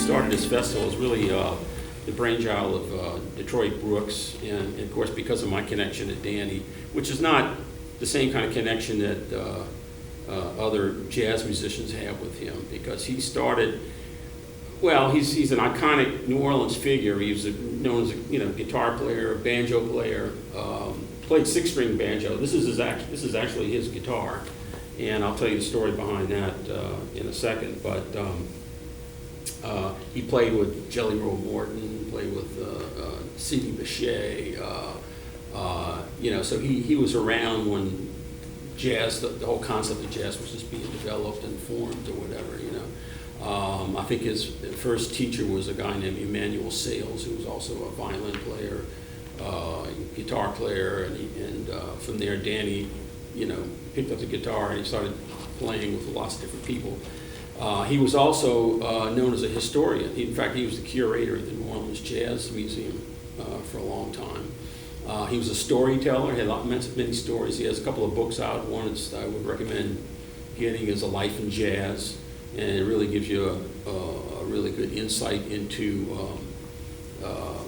started this festival. It was really the brainchild of Detroit Brooks, and of course because of my connection to Danny, which is not the same kind of connection that other jazz musicians have with him, because he started, well, he's an iconic New Orleans figure. He was known as a guitar player, banjo player, played six-string banjo. This is actually his guitar, and I'll tell you the story behind that in a second. But he played with Jelly Roll Morton, played with Sidney Bechet. So he was around when jazz, the whole concept of jazz was just being developed and formed or whatever. I think his first teacher was a guy named Emmanuel Sales, who was also a violin player, guitar player, and from there Danny, picked up the guitar and he started playing with lots of different people. He was also known as a historian. In fact, he was the curator of the New Orleans Jazz Museum for a long time. He was a storyteller, had many stories. He has a couple of books out. One I would recommend getting is A Life in Jazz, and it really gives you a really good insight into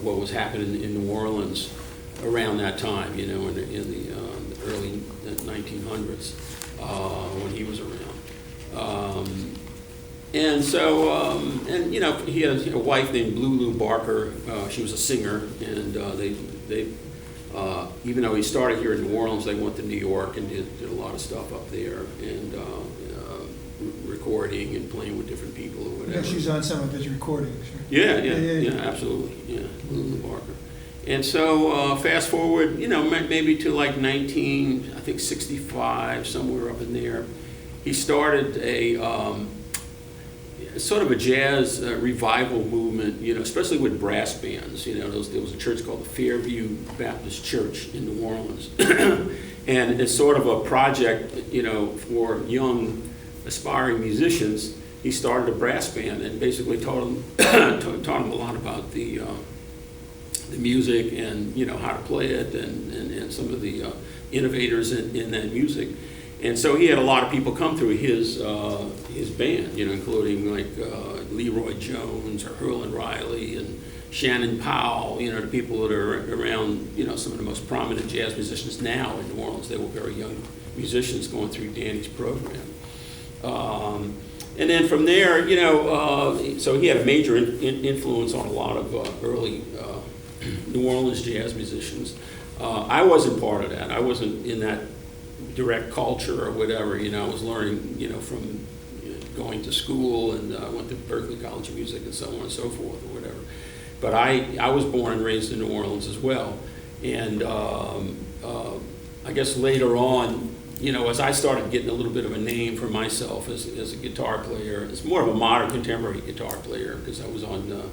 what was happening in New Orleans around that time, in the early 1900s when he was around. He had a wife named Lulu Barker. She was a singer, and they even though he started here in New Orleans, they went to New York and did a lot of stuff up there, and recording and playing with different people or whatever. Yeah, she's on some of his recordings. Right? Yeah, absolutely. Yeah, Lulu Barker. And so fast forward, maybe to like 1965, somewhere up in there, he started a sort of a jazz revival movement, especially with brass bands. There was a church called the Fairview Baptist Church in New Orleans. And it's sort of a project, for young aspiring musicians. He started a brass band and basically taught them a lot about the music and how to play it and some of the innovators in that music. And so he had a lot of people come through his band, including like Leroy Jones or Herlin Riley and Shannon Powell, the people that are around, some of the most prominent jazz musicians now in New Orleans. They were very young musicians going through Danny's program. And then from there, so he had a major influence on a lot of early New Orleans jazz musicians. I wasn't part of that. I wasn't in that direct culture or whatever. I was learning, from going to school, and I went to Berklee College of Music and so on and so forth or whatever. But I was born and raised in New Orleans as well. And I guess later on, as I started getting a little bit of a name for myself as a guitar player, it's more of a modern contemporary guitar player, because I was on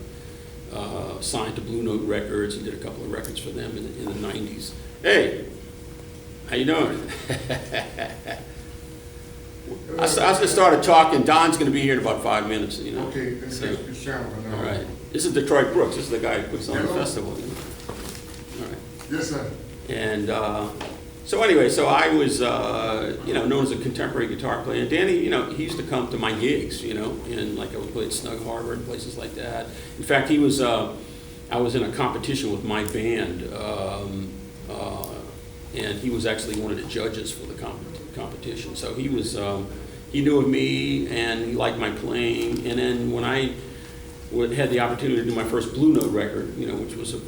signed to Blue Note Records and did a couple of records for them in the 90s. Hey, how you doing? I just started talking. Don's going to be here in about 5 minutes. Okay, So, all all right. This is Detroit Brooks. This is the guy who puts on the festival. All right. Yes, sir. And so anyway, so I was, known as a contemporary guitar player. And Danny, he used to come to my gigs, and like I would play at Snug Harbor and places like that. In fact, I was in a competition with my band, and he was actually one of the judges for the competition. So he knew of me, and he liked my playing. And then when I had the opportunity to do my first Blue Note record, which was a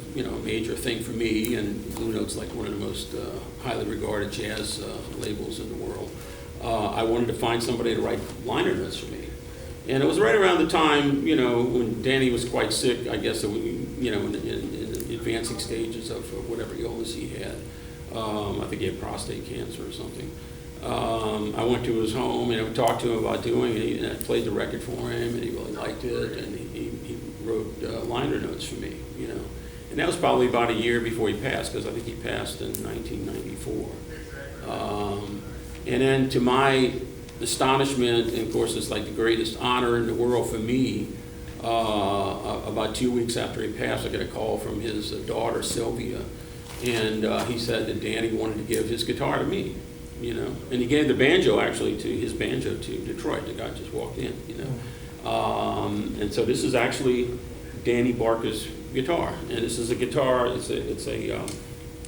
major thing for me, and Blue Note's like one of the most highly regarded jazz labels in the world. I wanted to find somebody to write liner notes for me, and it was right around the time, when Danny was quite sick. I guess in the advancing stages of whatever illness he had. I think he had prostate cancer or something. I went to his home and I talked to him about doing it, and I played the record for him, and he really liked it, and he wrote liner notes for me, And that was probably about a year before he passed, because I think he passed in 1994. And then to my astonishment, and of course it's like the greatest honor in the world for me, about 2 weeks after he passed, I got a call from his daughter, Sylvia, and he said that Danny wanted to give his guitar to me. And he gave the banjo, actually, his banjo to Detroit. The guy just walked in, And so this is actually Danny Barker's guitar, and this is a guitar. It's a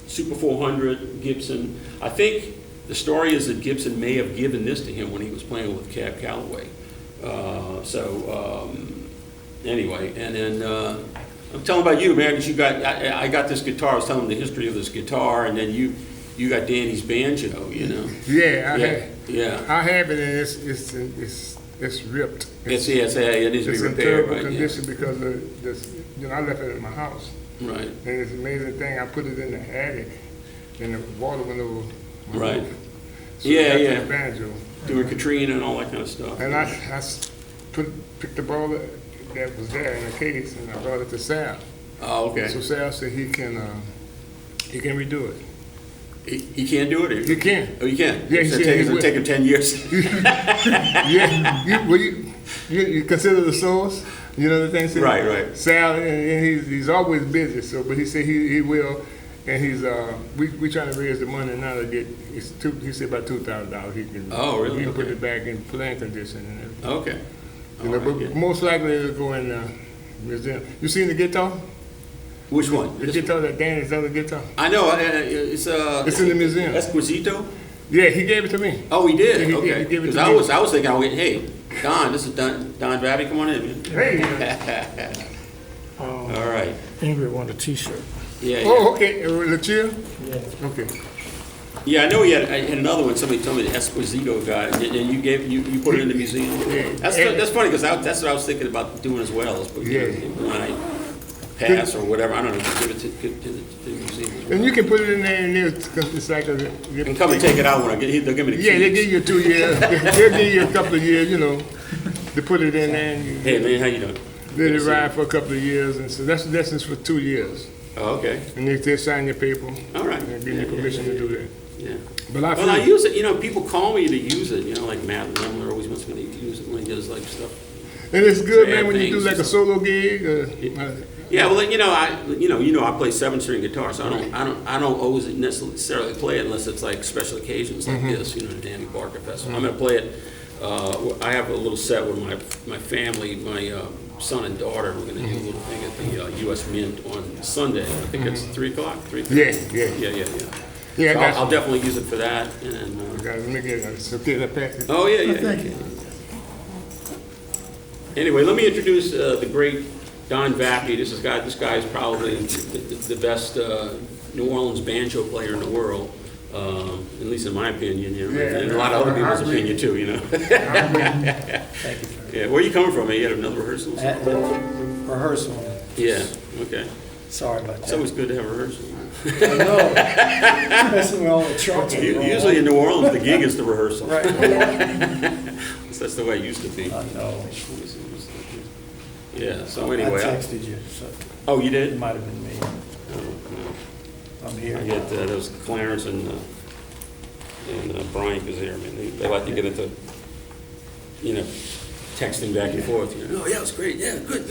Super 400 Gibson. I think the story is that Gibson may have given this to him when he was playing with Cab Calloway. Anyway, and then I'm telling about you, man, because I got this guitar. I was telling him the history of this guitar, and then you got Danny's banjo, you know. Yeah, I have it, and it's ripped. It needs to be repaired, it's in terrible right? condition because of this. You know, I left it at my house. Right. And it's an amazing thing. I put it in the attic, and the water went over my Right. roof. So Yeah. The banjo. Doing Katrina and all that kind of stuff. And I picked the ball that was there in the case, and I brought it to Sal. Oh, okay. So Sal said he can redo it. He can't do it? He can. Oh, you can? Yeah, he said it'll take him 10 years. Yeah. You consider the source? You know the thing? Right. Sal, and he's always busy. So, but he said he will, and he's we trying to raise the money now to get. He said about $2,000. He can. Oh, really? He can put Okay. it back in playing condition and everything. Okay. You know, All right, but yeah. most likely it'll go in the museum. You seen the guitar? Which one? The guitar that Danny's other guitar. I know. It's in the museum. Esquisito? Yeah, he gave it to me. Oh, he did? Yeah, he Okay. gave it Because to I me. was thinking, hey, Don, this is Don Vappie. Come on in, man. Hey. All right. Ingrid wanted a T-shirt. Yeah. Oh, okay. Lucia? Yeah. Okay. Yeah, I know I had another one. Somebody told me the Esquisito guy, and you put it in the museum. Yeah. That's funny because that's what I was thinking about doing as well. Is put when I pass or whatever, I don't know, just give it to the museum. As well. And you can put it in there, and it's like a. And come and take it out when they'll give me the keys. Yeah, they give you 2 years. They'll give you a couple of years, you know, to put it in there. And Hey man, how you doing? let it ride for a couple of years, and so that's just for 2 years. Oh, okay. And they sign your paper. All right. And give you permission to do that. Yeah. But I Well, I feel, use it. You know, people call me to use it. You know, like Matt Lemler always wants me to use it when he does like stuff. and it's good, Sad man, when you do things like a and solo gig. Yeah, well, I play 7-string guitar, so I don't always necessarily play it unless it's like special occasions like this, you know, the Danny Barker Festival. I'm gonna play it. I have a little set with my family, my son and daughter. We're gonna do a little thing at the U.S. Mint on Sunday. I think it's 3 o'clock. 3:30. Yeah. So Yeah, I got I'll definitely use it for that. And Guys, let me get it. Okay, that package. oh yeah. Thank you. Anyway, let me introduce the great Don Vappie. This guy is probably the best New Orleans banjo player in the world, at least in my opinion. You know, Yeah, and a lot of other I people's agree. opinion too. You know. Thank you. Yeah, where are you coming from? You had another rehearsal? At the rehearsal. Yeah. Okay. Sorry about It's that. always good to have a rehearsal. I know. Especially with all the trucks. Usually in New Orleans, the gig is the rehearsal. Right. That's the way it used to be. I know. Yeah. So I anyway. texted you, so Oh, you it did? might have been me. Oh, no. I'm here. I get those Clarence and Brian Kazir, man. They like to get into, you know, texting back and forth. You know, oh yeah, it was great. Yeah, good.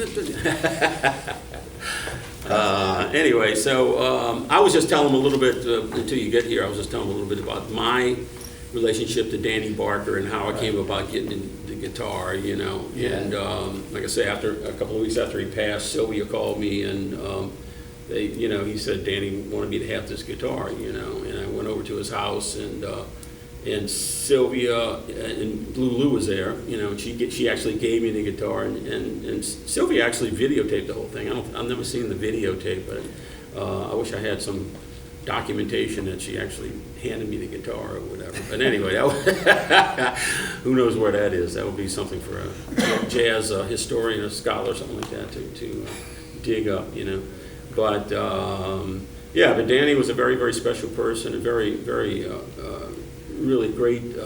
Anyway, so I was just telling them a little bit until you get here. I was just telling them a little bit about my relationship to Danny Barker and how I came about getting in the guitar. You know, Yeah. and like I say, after a couple of weeks after he passed, Sylvia called me and. He said Danny wanted me to have this guitar, you know, and I went over to his house and Sylvia and Lulu was there, you know, and she actually gave me the guitar and Sylvia actually videotaped the whole thing. I've never seen the videotape, but I wish I had some documentation that she actually handed me the guitar or whatever. But anyway, who knows where that is? That would be something for a jazz historian or scholar or something like that to dig up, you know. But but Danny was a very, very special person, a very, very, really great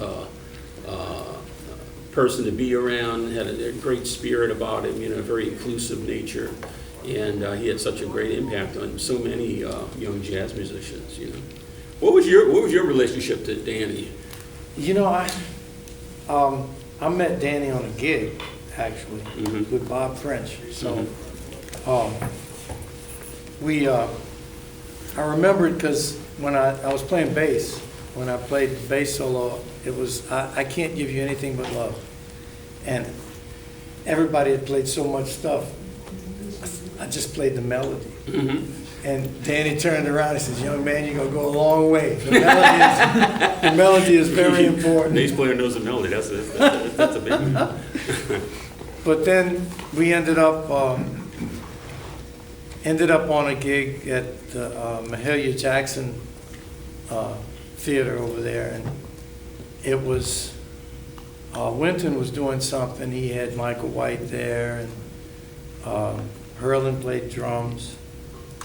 person to be around. Had a great spirit about him, you know, a very inclusive nature, and he had such a great impact on so many young jazz musicians. You know, what was your relationship to Danny? You know, I met Danny on a gig, actually, with Bob French. So, I remembered because when I was playing bass, when I played the bass solo, it was, I can't give you anything but love. And everybody had played so much stuff. I just played the melody. And Danny turned around and says, young man, you're going to go a long way. The melody is very important. Bass player knows the melody. That's a big one. But then we ended up on a gig at the Mahalia Jackson theater over there, and it was Winton was doing something. He had Michael White there, and Herlin played drums.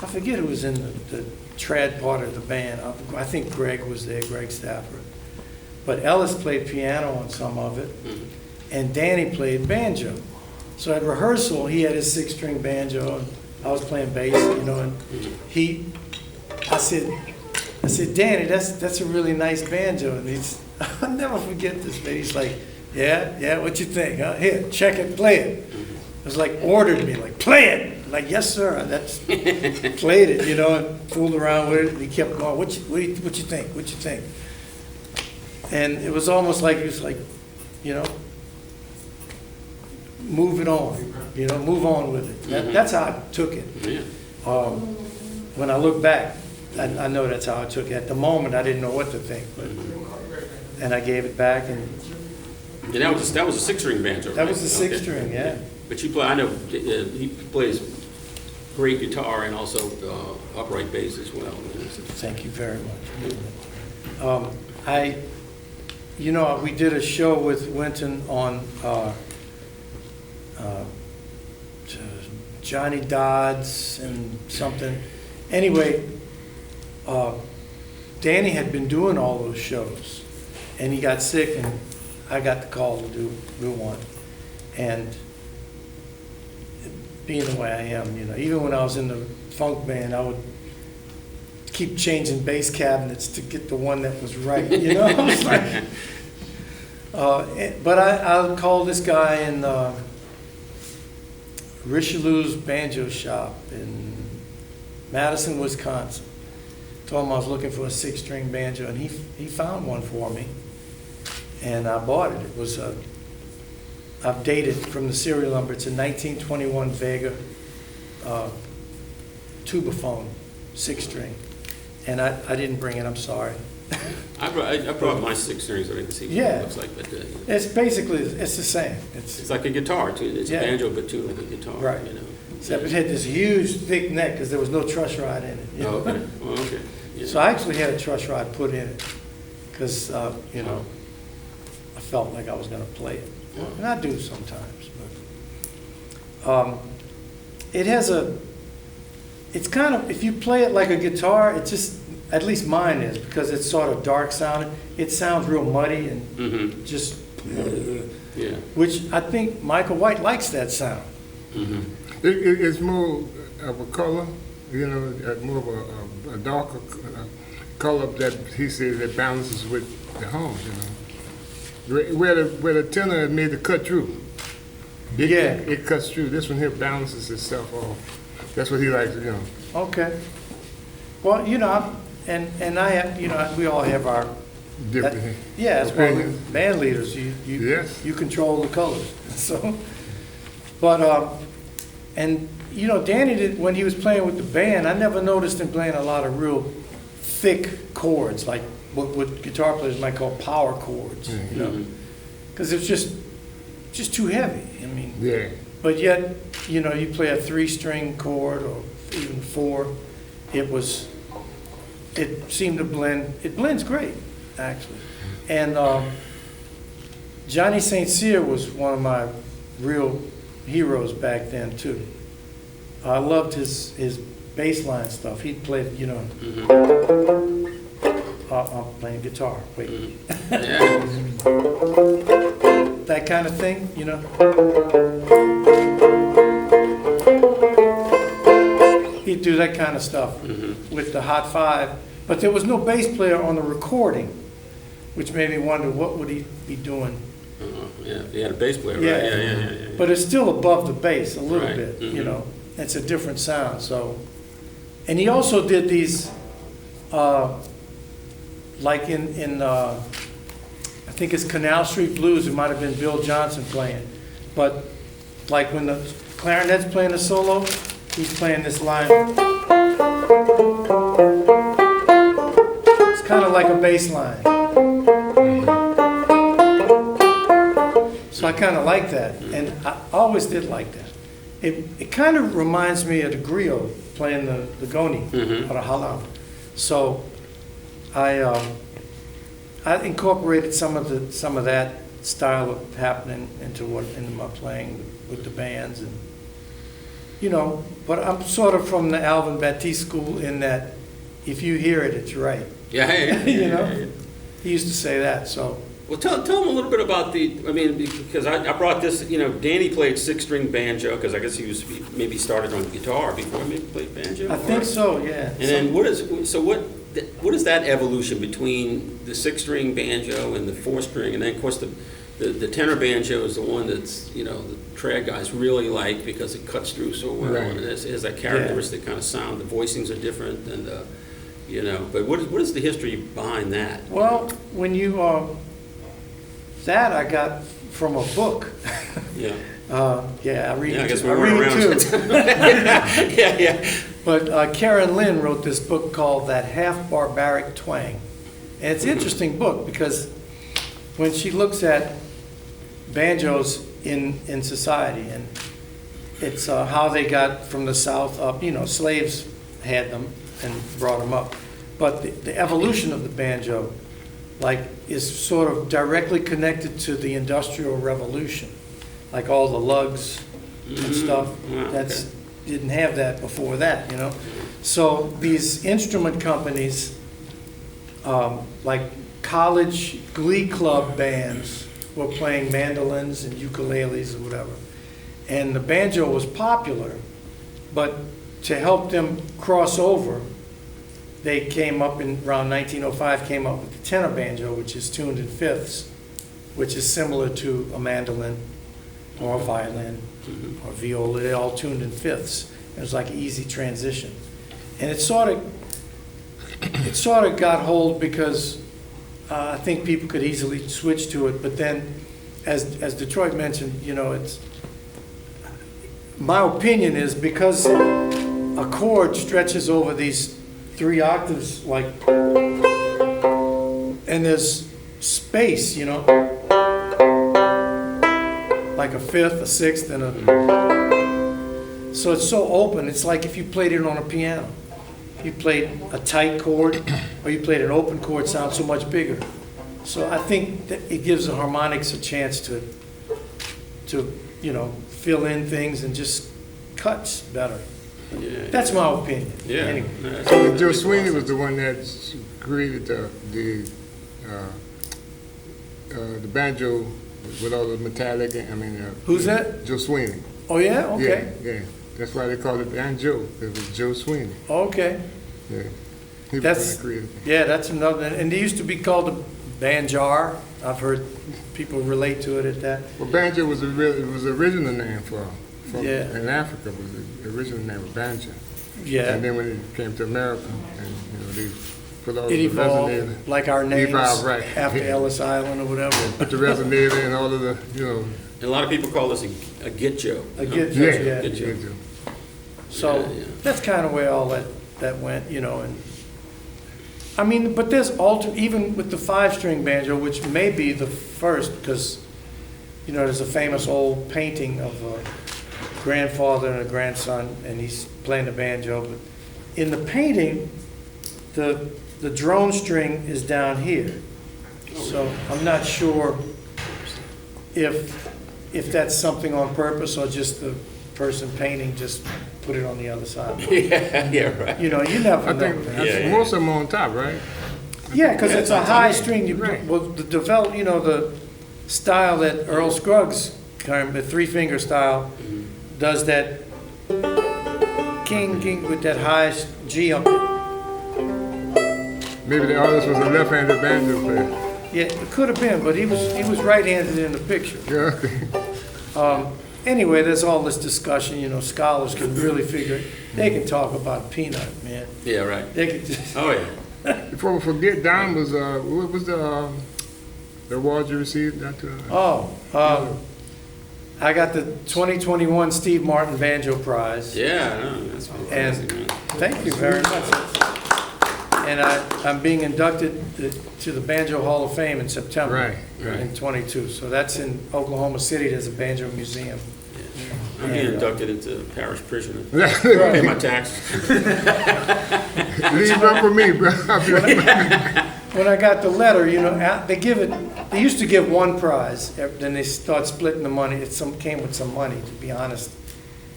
I forget who was in the trad part of the band. I think Greg was there, Greg Stafford. But Ellis played piano on some of it, and Danny played banjo. So at rehearsal, he had his 6-string banjo, and I was playing bass, and I said, Danny, that's a really nice banjo. And I'll never forget this, man. He's like, yeah, what you think? Huh? Here, check it, play it. It was like ordered me, like, play it. Like, yes, sir. That's played it, and fooled around with it. And he kept going, what you think? What you think? And it was almost like he was like, move it on, move on with it. That's how I took it. Yeah. When I look back, I know that's how I took it. At the moment, I didn't know what to think, and I gave it back. And that was a 6-string banjo. That right? was a 6-string, yeah. But you play. I know he plays great guitar and also upright bass as well. Thank you very much. We did a show with Winton on Johnny Dodds and something. Anyway, Danny had been doing all those shows, and he got sick, and I got the call to do one. And being the way I am, even when I was in the funk band, I would keep changing bass cabinets to get the one that was right, I was like, but I called this guy in Richelieu's banjo shop in Madison, Wisconsin. Told him I was looking for a 6-string banjo, and he found one for me, and I bought it. It was I've dated from the serial number. It's a 1921 Vega tubaphone, 6-string, and I didn't bring it. I'm sorry. I brought my 6-strings. I didn't see what it looks like, but it's basically the same. It's like a guitar too. It's a banjo, but too like a guitar. Right. Except it had this huge, thick neck because there was no truss rod in it. Oh, okay. Well, okay. Yeah. So I actually had a truss rod put in it because I felt like I was going to play it. And I do sometimes, but it's kind of, if you play it like a guitar, it just, at least mine is, because it's sort of dark sounding, it sounds real muddy and just, which I think Michael White likes that sound. It's more of a color, more of a darker color that he says that balances with the hum, Where the tenor is made to cut through. It cuts through. This one here balances itself off. That's what he likes, Okay. Well, and I have, we all have our different. That's why we're band leaders. You control the colors. So, but Danny did, when he was playing with the band. I never noticed him playing a lot of real thick chords, like what guitar players might call power chords, because it's just too heavy. I mean, but yet, you play a 3-string chord or even 4. It seemed to blend. It blends great, actually. And Johnny St. Cyr was one of my real heroes back then too. I loved his bass line stuff. He'd play, I'm playing guitar. Wait. That kind of thing, He'd do that kind of stuff with the Hot 5. But there was no bass player on the recording, which made me wonder what would he be doing. He had a bass player, right? Yeah. But it's still above the bass a little bit, It's a different sound. So, and he also did these, like in I think it's Canal Street Blues. It might have been Bill Johnson playing, but like when the clarinet's playing a solo, he's playing this line. It's kind of like a bass line. So I kind of like that, and I always did like that. It kind of reminds me of the griot playing the goni or the halam. So I incorporated some of that style of happening into my playing with the bands, and but I'm sort of from the Alvin Batiste school in that if you hear it, it's right. Yeah, Yeah. He used to say that. So well, tell them a little bit about because I brought this, Danny played six-string banjo, because I guess he maybe started on guitar before he maybe played banjo? I think so, yeah. And then what is that evolution between the six-string banjo and the four-string, and then of course the tenor banjo is the one that's, the trad guys really like because it cuts through so well, right. and it has that characteristic kind of sound. The voicings are different, and but what is the history behind that? Well, when you that I got from a book. Yeah. Yeah, I read. Yeah, I guess we I weren't read around. too. Yeah. But Karen Lynn wrote this book called That Half Barbaric Twang. And it's an interesting book because when she looks at banjos in society, and it's how they got from the South up, slaves had them and brought them up. But the evolution of the banjo, is sort of directly connected to the Industrial Revolution. Like all the lugs and stuff, didn't have that before that, So these instrument companies, like college glee club bands, were playing mandolins and ukuleles or whatever. And the banjo was popular, but to help them cross over, they came up around 1905, came up with the tenor banjo, which is tuned in fifths, which is similar to a mandolin or a violin or viola. They're all tuned in fifths. It was like an easy transition. And it sort of got hold because I think people could easily switch to it. But then, as Detroit mentioned, it's, my opinion is because a chord stretches over these 3 octaves, and there's space, like a fifth, a sixth, and so it's so open. It's like if you played it on a piano. If you played a tight chord or you played an open chord, it sounds so much bigger. So I think that it gives the harmonics a chance to fill in things and just cuts better. Yeah. That's my opinion. Yeah. Anyway. So Joe Sweeney was the one that created the banjo with all the metallic. Who's that? Joe Sweeney. Oh yeah. Okay. Yeah. That's why they called it banjo. It was Joe Sweeney. Okay. Yeah. He was the one that created it. Yeah, that's another. And they used to be called a banjar. I've heard people relate to it at that. Well, banjo was the original name in Africa. Was the original name of banjo. Yeah. And then when it came to America, and they put all It the evolved resonator. like our names Right. after Ellis Island or whatever. Put the resonator and all of the, And a lot of people call this a gitjo. A gitjo, yeah. Gitjo. So Yeah. that's kind of where all that went, and but there's even with the 5-string banjo, which may be the first, because there's a famous old painting of a grandfather and a grandson, and he's playing the banjo. But in the painting, the drone string is down here. So I'm not sure if that's something on purpose or just the person painting just put it on the other side. Yeah, right. You never I know. think most of them on top, right? Yeah, because it's a high string. Right. The style that Earl Scruggs, the 3-finger style, does that king with that high G up it. Maybe the artist was a left-handed banjo player. Yeah, it could have been, but he was right-handed in the picture. Yeah, okay. Anyway, there's all this discussion. Scholars can really figure it. They can talk about peanut, man. Yeah, right. They can just. Oh, yeah. Before we forget, Don was, what was the award you received, Dr.? I got the 2021 Steve Martin Banjo Prize. Yeah, no, that's fantastic, man. Thank you very much. And I'm being inducted to the Banjo Hall of Fame in September. Right. In 22. So that's in Oklahoma City. There's a banjo museum. I'm being inducted into parish prison. Leave Pay my taxes. room for me, bro. When I got the letter, you know, they used to give one prize, then they start splitting the money. It came with some money, to be honest.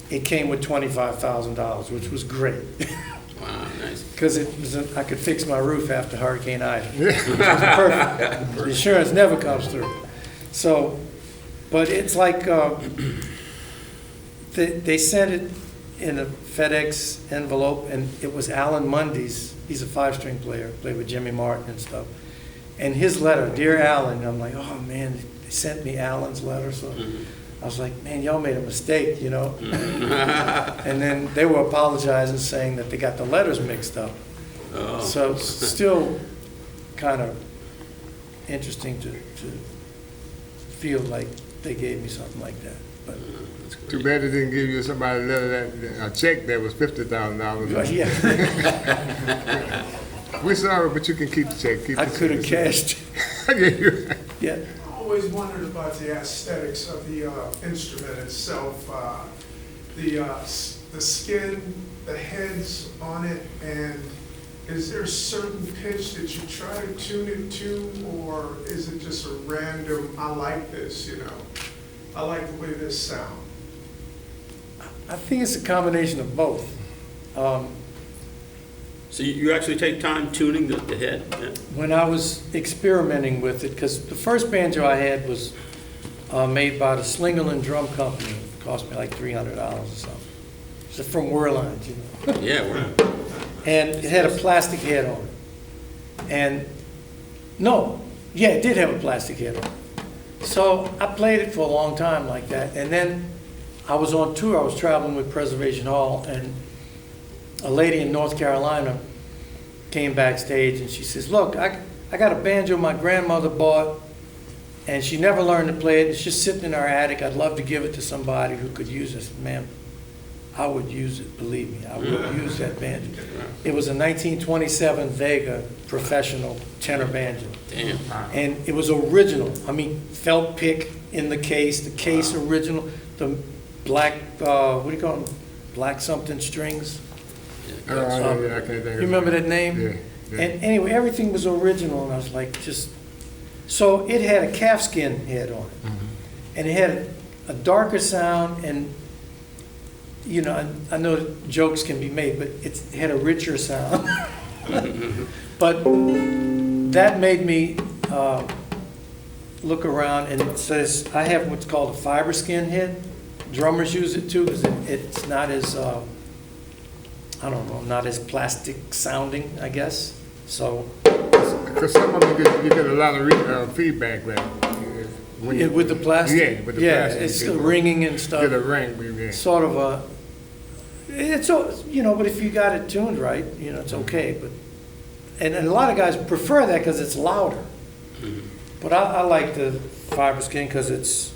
It came with $25,000, which was great. Wow, nice. Because I could fix my roof after Hurricane Ida. Which was perfect. The insurance never comes through. So, but it's like, they sent it in a FedEx envelope, and it was Alan Mundy's. He's a 5-string player, played with Jimmy Martin and stuff. And his letter, Dear Alan, I'm like, oh man, they sent me Alan's letter. So I was like, man, y'all made a mistake, you know. And then they were apologizing, saying that they got the letters mixed up. Oh. So it's still kind of interesting to feel like they gave me something like that. But Too bad they didn't give you somebody a check that was $50,000. yeah, We're sorry, but you can keep the check. Keep I the could have check. cashed. Yeah, you're right. Yeah. I always wondered about the aesthetics of the instrument itself, the skin, the heads on it, and is there a certain pitch that you try to tune it to, or is it just a random, I like this, you know, I like the way this sounds? I think it's a combination of both. So you actually take time tuning the head? Yeah. When I was experimenting with it, because the first banjo I had was made by the Slingerland Drum Company. It cost me like $300 or something. It's from Werlines, you know. Yeah, we're And it had a plastic head on it. And no, yeah, it did have a plastic head on it. So I played it for a long time like that. And then I was on tour. I was traveling with Preservation Hall, and a lady in North Carolina came backstage and she says, look, I got a banjo my grandmother bought, and she never learned to play it. It's just sitting in our attic. I'd love to give it to somebody who could use it. I said, ma'am, I would use it, believe me. I would use that banjo. It was a 1927 Vega professional tenor banjo. damn. And it was original. I mean, felt pick in the case original, the black, what do you call them? Black something strings. Oh, yeah, I can't think of You remember that name? Yeah, yeah. And anyway, everything was original, and I was like, so it had a calfskin head on it. And it had a darker sound, and, you know, I know jokes can be made, but it had a richer sound. But that made me look around, and it says, I have what's called a fiber skin head. Drummers use it too, because it's not as, I don't know, not as plastic sounding, I guess. So Because some of them you get a lot of feedback back. with the plastic, Yeah, with the plastic. it's you get ringing and stuff. Get a ring, yeah. Sort of a, you know, but if you got it tuned right, you know, it's okay. But and a lot of guys prefer that because it's louder. But I like the fiber skin because it's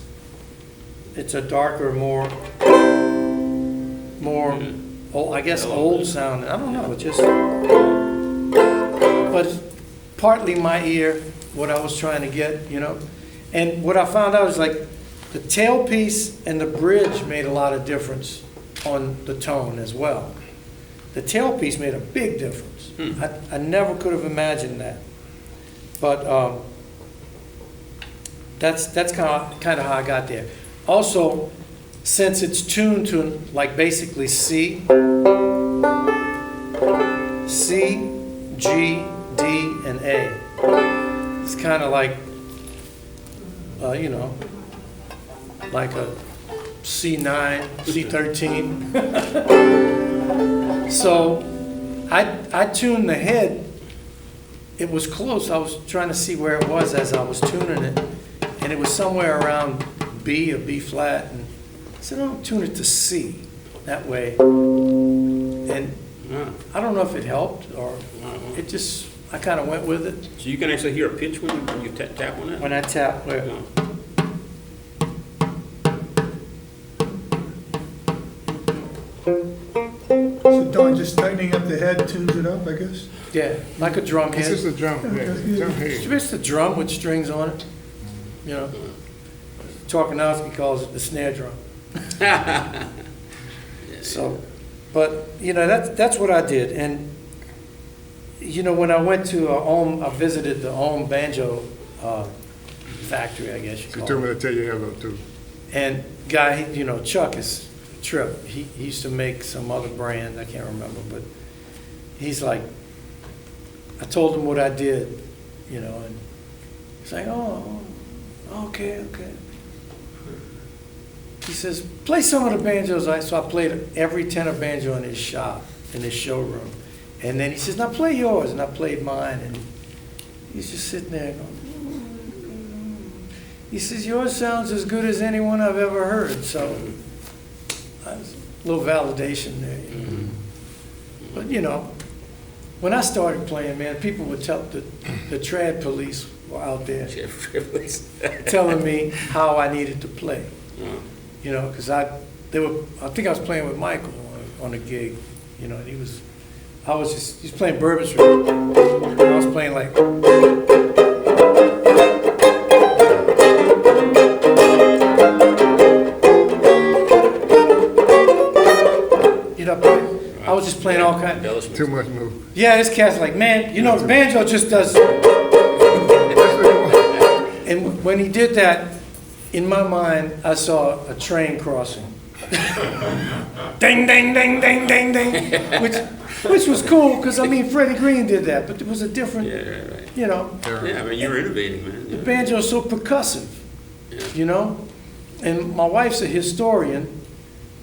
a darker, more, I guess old sound. I don't know, just, but partly my ear, what I was trying to get, you know. And what I found out is like the tailpiece and the bridge made a lot of difference on the tone as well. The tailpiece made a big difference. I never could have imagined that. But that's kind of how I got there. Also, since it's tuned to like basically C, G, D, and A. It's kind of like, you know, like a C9, C13. So I tuned the head. It was close. I was trying to see where it was as I was tuning it, and it was somewhere around B or B flat. And I said, "Oh, tune it to C." That way, and I don't know if it helped or it just. I kind of went with it. So you can actually hear a pitch when you tap on it? When I tap, where? So Don, just tightening up the head tunes it up, I guess? Yeah, like a drum It's just head. a drum, yeah, drum It's head. just a drum with strings on it, you know. Tarkanowski calls it the snare drum. So, but, you know, that's what I did. And, you know, when I went to I visited the Ohm banjo factory, I guess you He call told it. me to tell you hello too. And guy, you know, Chuck is Trip. He used to make some other brand, I can't remember, but he's like, I told him what I did, you know, and he's like, oh, okay. He says, play some of the banjos. So I played every tenor banjo in his shop, in his showroom. And then he says, now play yours. And I played mine. And he's just sitting there going, he says, yours sounds as good as anyone I've ever heard. So a little validation there. You know? But, you know, when I started playing, man, people would tell, the trad police were out there telling me how I needed to play. You know, because I think I was playing with Michael on a gig, you know, and he was playing Bourbon Street, and I was playing like, you know, I was just playing all kinds. Too much move. Yeah, this cat's like, man, you know, the banjo just does. And when he did that, in my mind, I saw a train crossing. Ding, ding, ding, ding, ding, ding. Which was cool, because, I mean, Freddie Green did that, but it was a different, Right. you know. Yeah, I mean, you were innovating, man. The banjo's so percussive, you know. And my wife's a historian,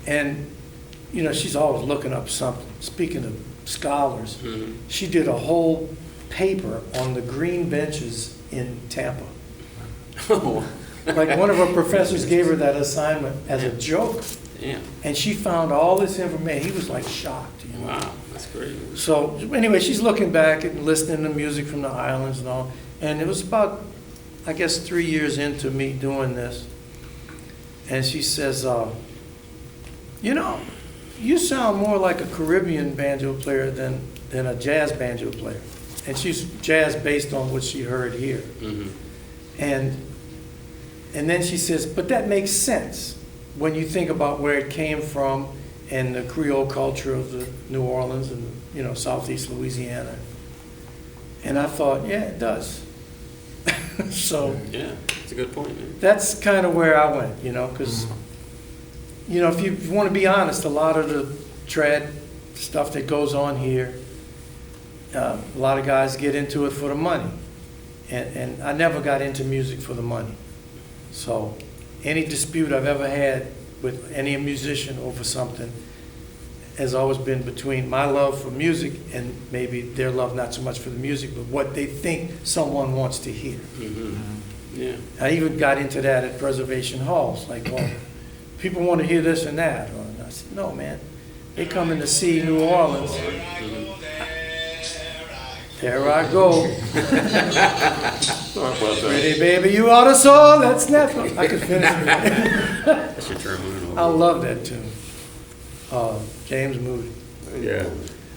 and, you know, she's always looking up something. Speaking of scholars, she did a whole paper on the green benches in Tampa. Like one of her professors gave her that assignment as a joke. Yeah. And she found all this information. He was like shocked. You know? Wow, that's great. So anyway, she's looking back and listening to music from the islands and all. And it was about, I guess, 3 years into me doing this. And she says, you know, you sound more like a Caribbean banjo player than a jazz banjo player. And she's jazz based on what she heard here. And then she says, but that makes sense when you think about where it came from and the Creole culture of the New Orleans and, you know, Southeast Louisiana. And I thought, yeah, it does. So Yeah, it's a good point, man. that's kind of where I went, you know, because, you know, if you want to be honest, a lot of the trad stuff that goes on here, a lot of guys get into it for the money. And I never got into music for the money. So any dispute I've ever had with any musician over something has always been between my love for music and maybe their love not so much for the music, but what they think someone wants to hear. Yeah. I even got into that at preservation halls, like, well, people want to hear this and that. Or I said, no, man, they come in to see New Orleans. There I go. Pretty baby, you ought to soul. That's natural. I could finish it. That's your term. I love that tune. James Moody. Yeah.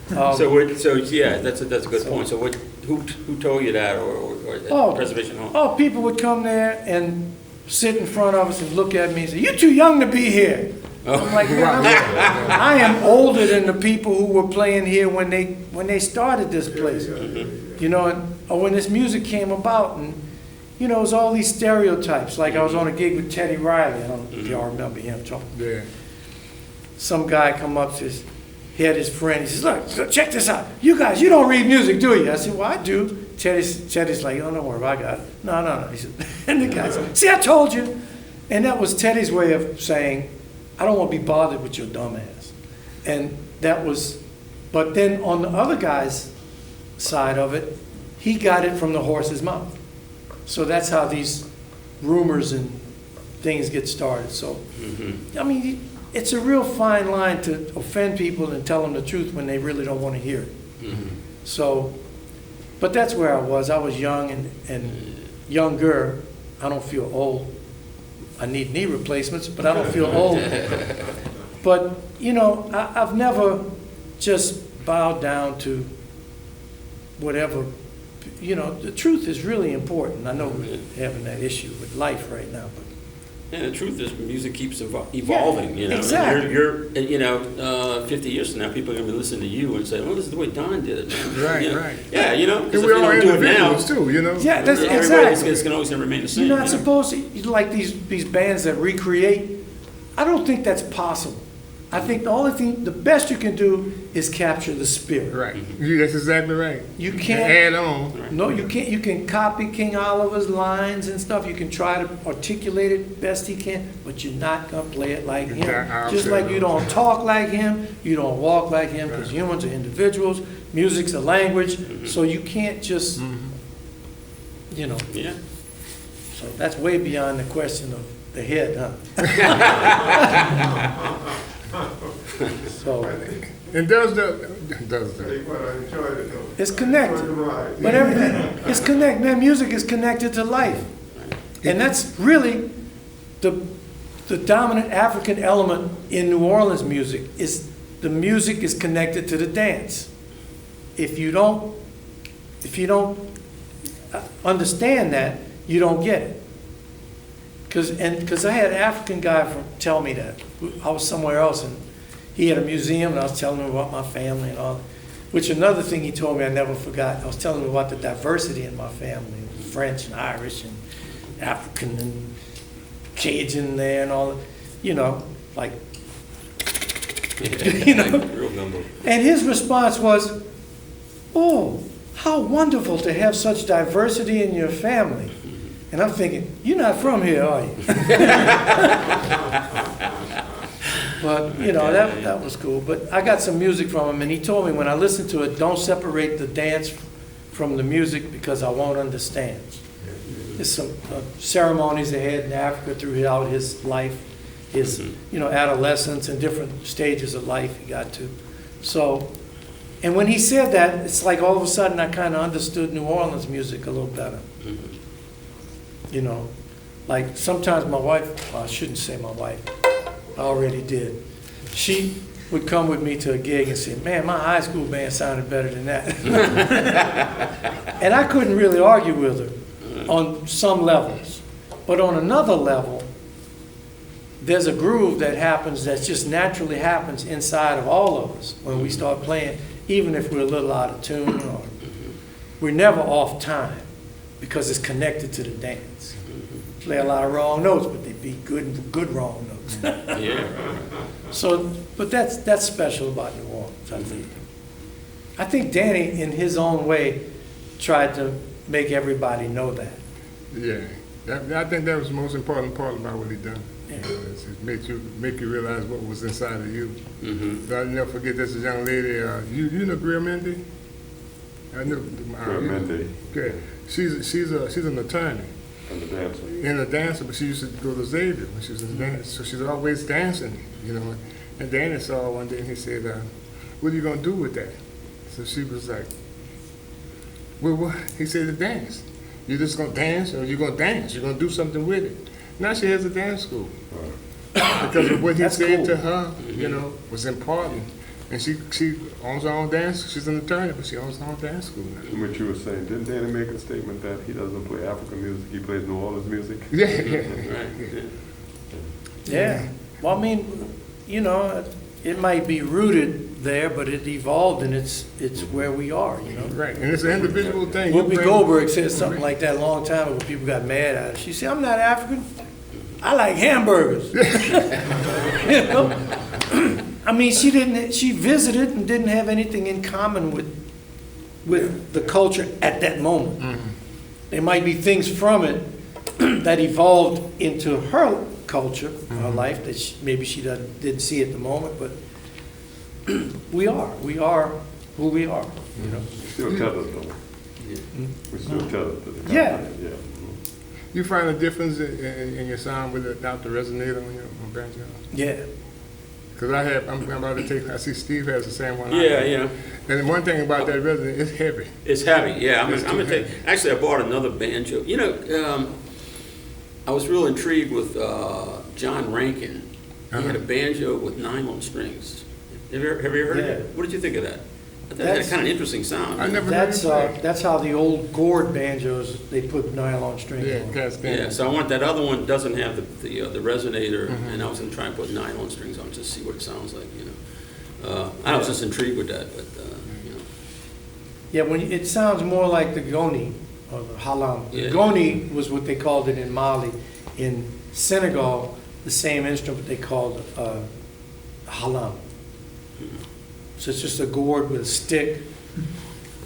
So yeah, that's a good point. So who told you that, or at Preservation Hall? Oh, people would come there and sit in front of us and look at me and say, "You're too young to be here." I'm like, man, I am older than the people who were playing here when they started this place. You know, or when this music came about, and you know, it was all these stereotypes. Like I was on a gig with Teddy Riley. I don't know if y'all remember him. Yeah. Some guy come up to he had his friend. He says, "Look, check this out. You guys, you don't read music, do you?" I said, "Well, I do." Teddy's like, "Oh, don't worry, I got it." No. He said, and the guy said, "See, I told you." And that was Teddy's way of saying, I don't want to be bothered with your dumb ass. And that was, but then on the other guy's side of it, he got it from the horse's mouth. So that's how these rumors and things get started. So, I mean, it's a real fine line to offend people and tell them the truth when they really don't want to hear it. So, but that's where I was. I was young and younger. I don't feel old. I need knee replacements, but I don't feel old. But, you know, I've never just bowed down to whatever, you know, the truth is really important. I know we're having that issue with life right now, but And the truth is, music keeps evolving, you know. exactly. And you know, 50 years from now, people are going to be listening to you and say, well, this is the way Don did it, man. Right, You know? right. Yeah, you know, 'cause And if we're you all don't do it now, individuals too, you know? Yeah, that's everybody exactly. is going to always remain the same. You're not you know? supposed to, like these bands that recreate, I don't think that's possible. I think the only thing, the best you can do is capture the spirit. Right. That's exactly right. You And can't, add on. no, you can't, you can copy King Oliver's lines and stuff, you can try to articulate it best he can, but you're not gonna play it like him. Just like you don't talk like him, you don't walk like him, because humans are individuals, music's a language, so you can't just, you know, Yeah. so that's way beyond the question of the head, huh? So, And does the, But I enjoyed it though. it's connected. Enjoyed the ride. But everything, it's connected, man, music is connected to life. And that's really the dominant African element in New Orleans music, is the music is connected to the dance. If you don't understand that, you don't get it. Because I had an African guy tell me that. I was somewhere else, and he had a museum, and I was telling him about my family and all. Which another thing he told me I never forgot, I was telling him about the diversity in my family, French and Irish and African and Cajun there and all, you know, like, you know. Real gumbo. And his response was, oh, how wonderful to have such diversity in your family. And I'm thinking, you're not from here, are you? But, you know, that was cool. But I got some music from him, and he told me when I listen to it, don't separate the dance from the music because I won't understand. There's some ceremonies they had in Africa throughout his life, his, you know, adolescence and different stages of life he got to. So, and when he said that, it's like all of a sudden I kind of understood New Orleans music a little better. You know, like sometimes my wife, well, I shouldn't say my wife, I already did. She would come with me to a gig and say, man, my high school band sounded better than that. And I couldn't really argue with her on some levels. But on another level, there's a groove that happens that just naturally happens inside of all of us when we start playing, even if we're a little out of tune or we're never off time because it's connected to the dance. Play a lot of wrong notes, but they be good wrong notes. Yeah. So, but that's special about New Orleans, I think. I think Danny, in his own way, tried to make everybody know that. Yeah. I think that was the most important part about what he done. Yeah. It make you realize what was inside of you. Mm-hmm. So I'll never forget this young lady. You know Greer Mindy? I know. Greer Mindy. Okay. She's an attorney And the dancer. and a dancer, but she used to go to Xavier when she was in dance. So she's always dancing, you know. And Danny saw her one day and he said, "What are you gonna do with that?" So she was like, "Well, what?" He said, "To dance. You're just gonna dance, or you're gonna dance. You're gonna do something with it." Now she has a dance school because of what he That's said cool. to her, you know, was important. And she owns her own dance. She's an attorney, but she owns her own dance school now. And what you were saying, didn't Danny make a statement that he doesn't play African music, he plays New Orleans music? Yeah, Right. Yeah. Well, I mean, you know, it might be rooted there, but it evolved and it's where we are, you know. right. And it's an individual thing. You Whoopi bring- Goldberg said something like that a long time ago. People got mad at her. She said, "I'm not African. I like hamburgers." You know? I mean, she visited and didn't have anything in common with the culture at that moment. There might be things from it that evolved into her culture, her life, that maybe she didn't see at the moment, but we are who we are, you know. We still tethered though. We still tethered to the Yeah. continent, yeah. You find a difference in your sound without the resonator on your banjo? Yeah. Because I'm about to take, I see Steve has the same one. I Yeah, have. yeah. And one thing about that resonator, it's heavy. It's heavy, yeah. I'm It's gonna too take. heavy. Actually, I bought another banjo. You know, I was real intrigued with John Rankin. He had a banjo with nylon strings. Have you ever heard of Yeah. it? What did you think of that? I thought it had That's- kind of an interesting sound. I never heard That's, it. that's how the old gourd banjos, they put nylon strings Yeah, on. cast Yeah, in. so I want that other one doesn't have the resonator, and I was gonna try and put nylon strings on it, just to see what it sounds like, you know. I was just intrigued with that, but, you know. Yeah, it sounds more like the goni, or the halam. The Yeah. goni was what they called it in Mali. In Senegal, the same instrument they called halam. So it's just a gourd with a stick,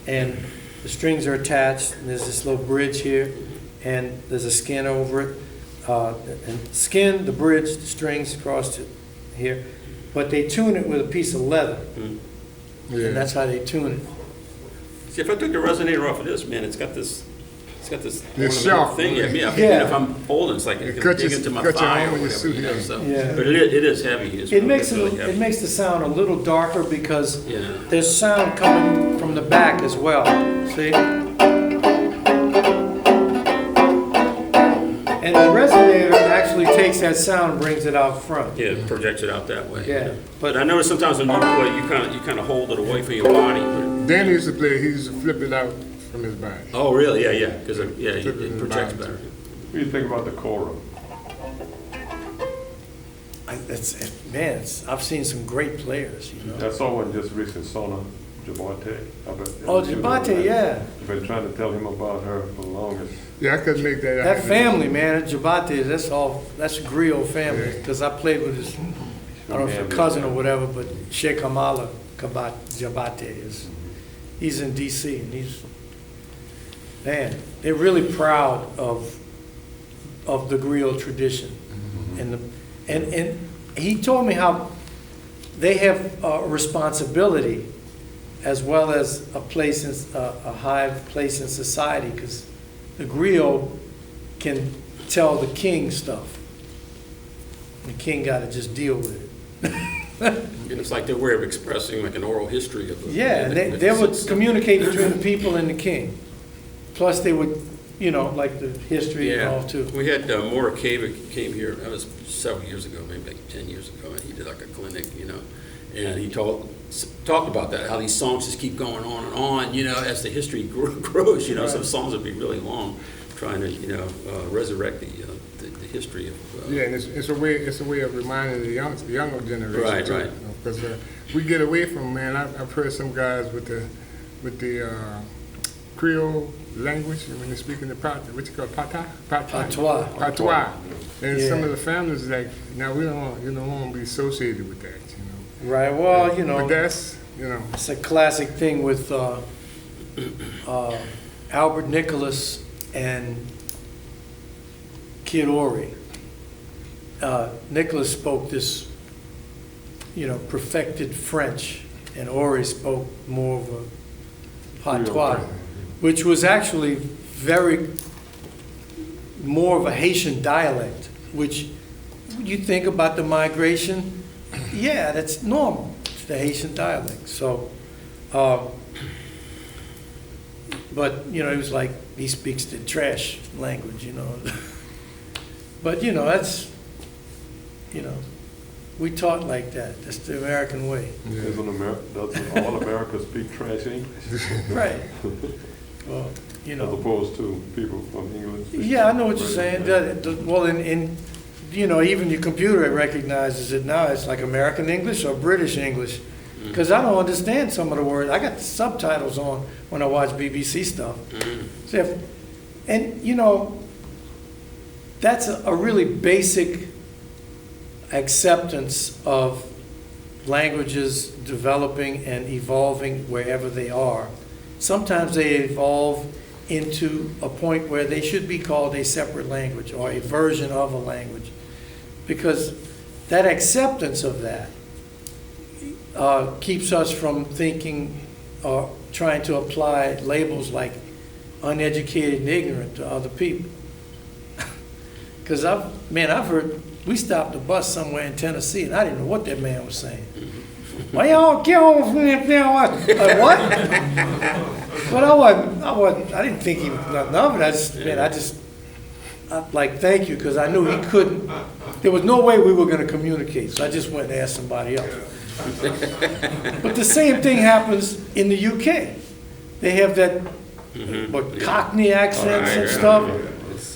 and the strings are attached, and there's this little bridge here, and there's a skin over it. And skin, the bridge, the strings across it here. But they tune it with a piece of leather, Yeah. and that's how they tune it. See, if I took the resonator off of this, man, it's got this It's ornamental sharp. thing. Yeah, Yeah. and if I'm holding, it's like It it can cuts dig your- into my cuts your thigh arm or when you whatever, you know, shoot, so. yeah. But it is heavy. It's It makes really heavy. it makes the sound a little darker because Yeah. there's sound coming from the back as well. See? And the resonator actually takes that sound and brings it out front. Yeah, it projects it out that way. Yeah. But I notice sometimes when you play, you kind of hold it away from your body. Danny used to play, he used to flip it out from his body. Oh, really? Yeah, because Flip it in it the projects body. better. What do you think about the kora? I've seen some great players, you know. I saw one just recent, Sona Jabate. Oh, Jabate, yeah. I've been trying to tell him about her for the longest. Yeah, I couldn't make that out. That family, man, Jabate, that's a Griot family. Yeah. Because I played with his, I don't know if it's a cousin or whatever, but Sheikh Kamala Jabate he's in DC, and they're really proud of the griot tradition. And he told me how they have a responsibility as well as a high place in society, because the griot can tell the king stuff. The king got to just deal with it. And it's like their way of expressing like an oral history of the. Yeah, and they would communicate between the people and the king. Plus they would, like the history and all too. We had Maura Kavik came here, that was several years ago, maybe like 10 years ago, and he did like a clinic, and he talked about that, how these songs just keep going on and on, as the history grows, some songs would be really long, trying to, resurrect the history of. Yeah, and it's a way of reminding the younger generation. Right, too, right. Because we get away from, man, I've heard some guys with the Creole language, when they're speaking the what you call it, Patois. Patois. And some Yeah. of the families like, now we don't want to be associated with that, Right, well, But that's, it's a classic thing with Albert Nicholas and Kid Ory. Nicholas spoke this, perfected French, and Ory spoke more of a patois, which was actually more of a Haitian dialect, which you think about the migration, yeah, that's normal. It's the Haitian dialect. So, but, it was like he speaks the trash language, But, that's, we taught like that. That's the American way. Doesn't all America speak trash English? Right. Well, As opposed to people from England? speaking Yeah, I know what you're regular saying. Well, even your computer recognizes it now. It's like American English or British English. Because I don't understand some of the words. I got the subtitles on when I watch BBC stuff. So that's a really basic acceptance of languages developing and evolving wherever they are. Sometimes they evolve into a point where they should be called a separate language or a version of a language, because that acceptance of that keeps us from thinking or trying to apply labels like uneducated and ignorant to other people. Because I've heard, we stopped a bus somewhere in Tennessee and I didn't know what that man was saying. Why y'all get on like, what? But I didn't think he was nothing of it. like, thank you, because I knew he couldn't, there was no way we were gonna communicate, so I just went and asked somebody else. But the same thing happens in the UK. They have that, what, Cockney accents and stuff.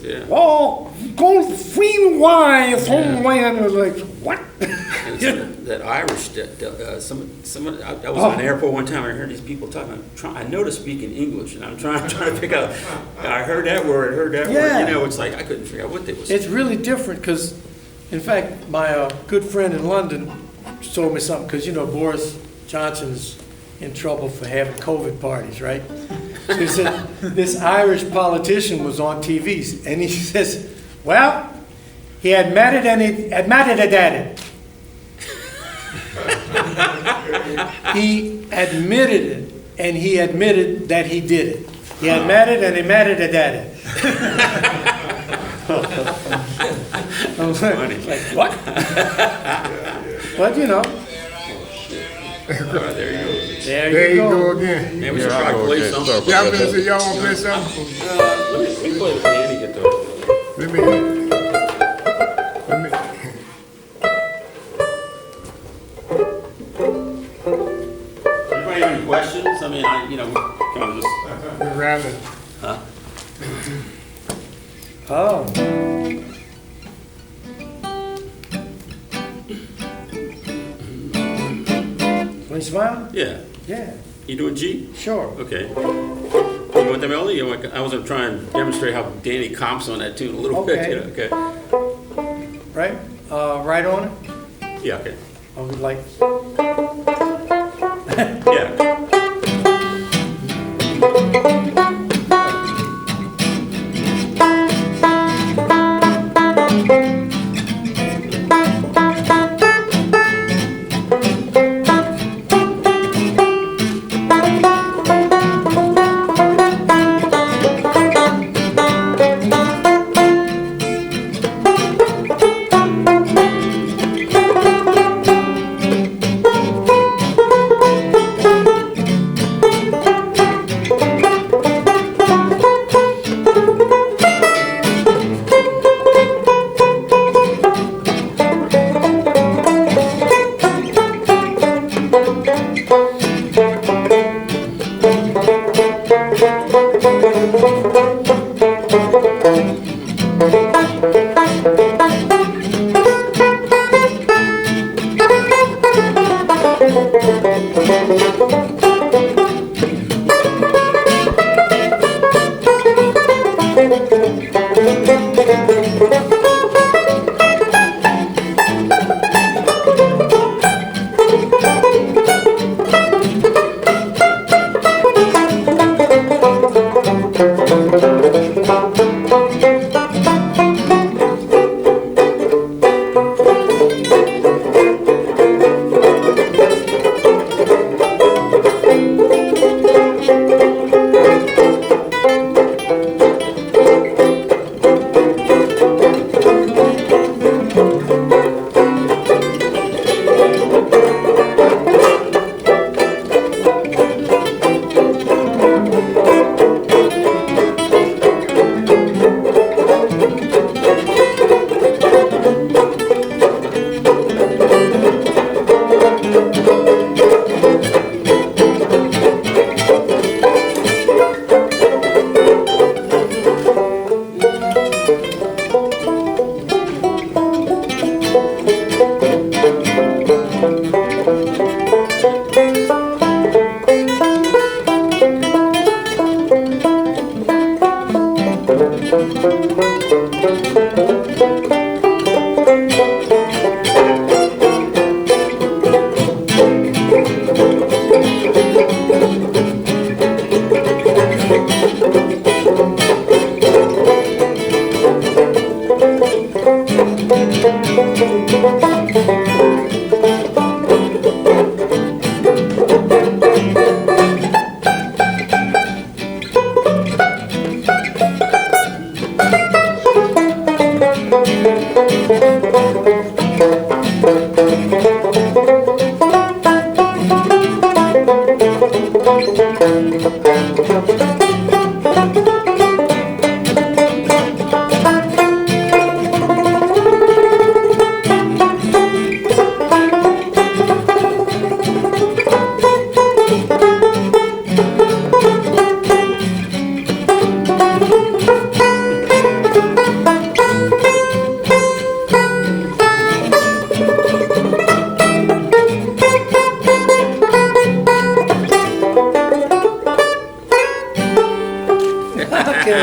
Yeah. Oh, go free wine, home wine. I was like, what? And that Irish, I was in an airport one time and I heard these people talking. I know to speak in English, and I'm trying to pick out. I heard that word, Yeah. You know, it's like I couldn't figure out what they were saying. It's really different because, in fact, my good friend in London told me something, because, you know, Boris Johnson's in trouble for having COVID parties, right? So he said, this Irish politician was on TV, and he says, well, he admitted it. He admitted it, and he admitted that he did it. He admitted and he admitted it. I was like, what? But, you know. There you go. There you go. again. Man, we should try to play something. Y'all gonna say y'all wanna play something? Let me play the piano guitar. Let me. Anybody have any questions? I mean, kind of just. Rather. Oh. Want to smile? Yeah. Yeah, You doing G? sure. Okay. You want the melody? I was gonna try and demonstrate how Danny comps on that tune a little bit. You know? Okay. Right? Right on it? Yeah. Okay. I would like. Yeah.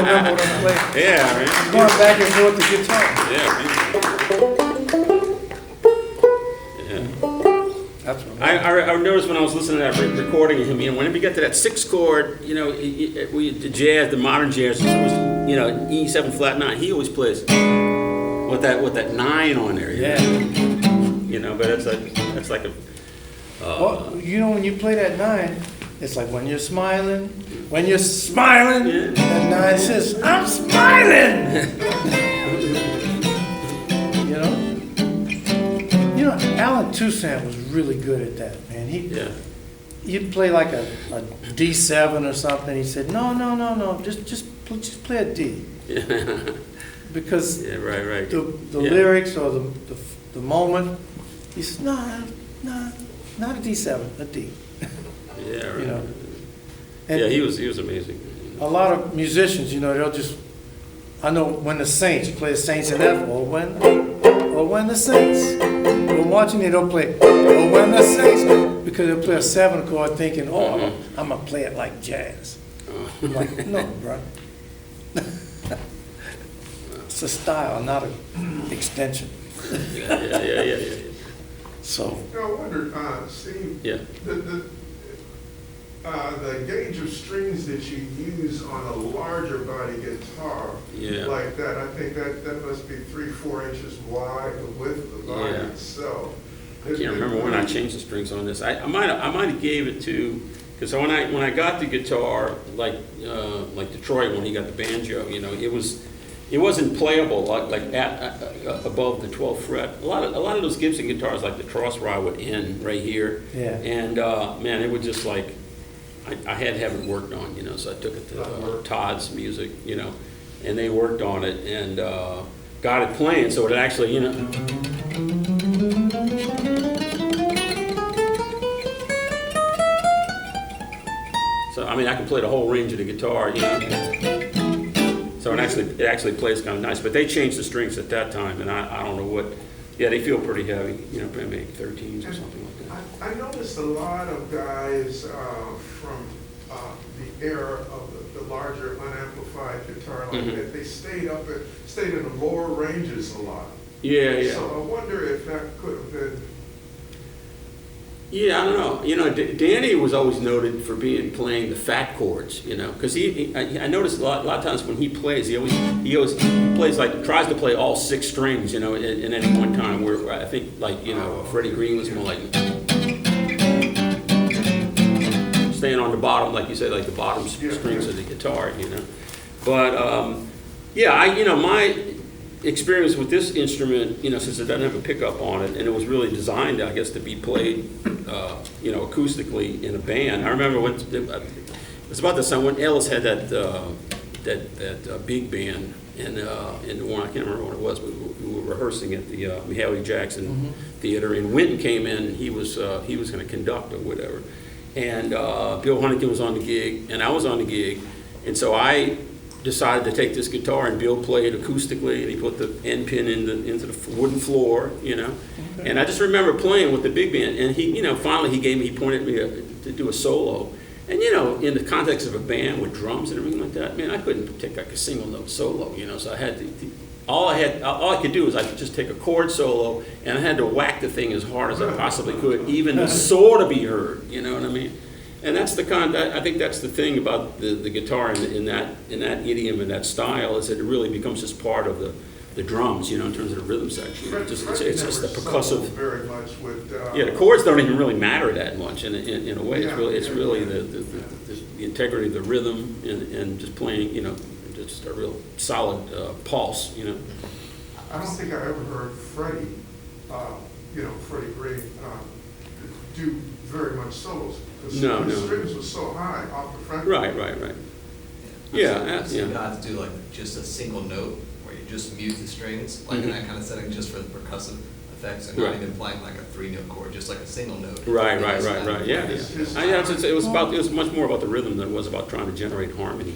remember what I'm playing. Yeah, man. Going back and forth the guitar. Yeah, man. Yeah. That's what I noticed when I was listening to that recording of him, you know, whenever you get to that 6th chord, you know, the jazz, the modern jazz, is always, you know, E7 flat 9, he always plays with that 9 on there. Yeah. You know, but that's like a. Well, you know, when you play that 9, it's like when you're smiling, Yeah. that 9 says, I'm smiling! You know, Alan Toussaint was really good at that, man. Yeah. You'd play like a D7 or something. He said, no, just play a D. Yeah. Because Yeah, right. the Yeah. lyrics or the moment, he said, no, not a D7, a D. Yeah, right. You know. And Yeah, he was amazing. a lot of musicians, you know, they'll just, I know when the Saints, you play the Saints in F, or when the Saints, we're watching it, they'll play, or when the Saints, because they'll play a 7 chord thinking, oh, I'm going to play it like jazz. I'm like, no, bro. It's a style, not an extension. Yeah. So, You know, I wonder, Steve, Yeah. the gauge of strings that you use on a larger body guitar Yeah. like that, I think that must be 3-4 inches wide, the width of the body Yeah. itself. I can't remember when I changed the strings on this. I might have gave it to, because when I got the guitar, like Detroit when he got the banjo, you know, it wasn't playable like at above the 12th fret. A lot of those Gibson guitars, like the cross rod, would end right here. Yeah. And man, it would just like I had to have it worked on, you know. So I took it to Todd's Music, you know, and they worked on it and got it playing. So it actually, you know. So I mean, I can play the whole range of the guitar, you know. So it actually plays kind of nice. But they changed the strings at that time, and I don't know what. Yeah, they feel pretty heavy, you know, maybe 13s or something like that. I noticed a lot of guys from the era of the larger unamplified guitar like Mhm. that, they stayed in the lower ranges a lot. Yeah. So I wonder if that could have been. Yeah, I don't know. You know, Danny was always noted for playing the fat chords. You know, because I noticed a lot of times when he plays, he plays like tries to play all 6 strings. You know, at any one time. Where I think like you know Freddie Green was more like staying on the bottom, like you said, like the bottom strings of the guitar. You know, but yeah, my experience with this instrument, you know, since it doesn't have a pickup on it, and it was really designed, I guess, to be played, you know, acoustically in a band. I remember when it was about this time when Ellis had that big band, and the one I can't remember what it was, but we were rehearsing at the Mahalia Jackson Theater, and Winton came in. He was going to conduct or whatever, and Bill Huntington was on the gig, and I was on the gig, and so I decided to take this guitar, and Bill played acoustically, and he put the end pin into the wooden floor, you know. Okay. And I just remember playing with the big band, and he, you know, finally he pointed me to do a solo, and you know, in the context of a band with drums and everything like that, man, I couldn't take like a single note solo, you know. So I had to, all I could do was I could just take a chord solo, and I had to whack the thing as hard as I possibly could, even to sort of be heard, you know what I mean? And that's I think that's the thing about the guitar in that idiom and that style, is that it really becomes just part of the drums, you know, in terms of the rhythm section. It's just the percussive. Very much with. Yeah, the chords don't even really matter that much in a way. It's really the integrity of the rhythm and just playing, you know, just a real solid pulse, you know. I don't think I ever heard Freddie, Freddie Green, do very much solos. No. The strings were so high off the front. Right. Yeah, So you have to do like just a single note where you just mute the strings, like in that kind of setting, just for the percussive effects, and not even playing like a 3-note chord, just like a single note. Right. Yeah. It was much more about the rhythm than it was about trying to generate harmony,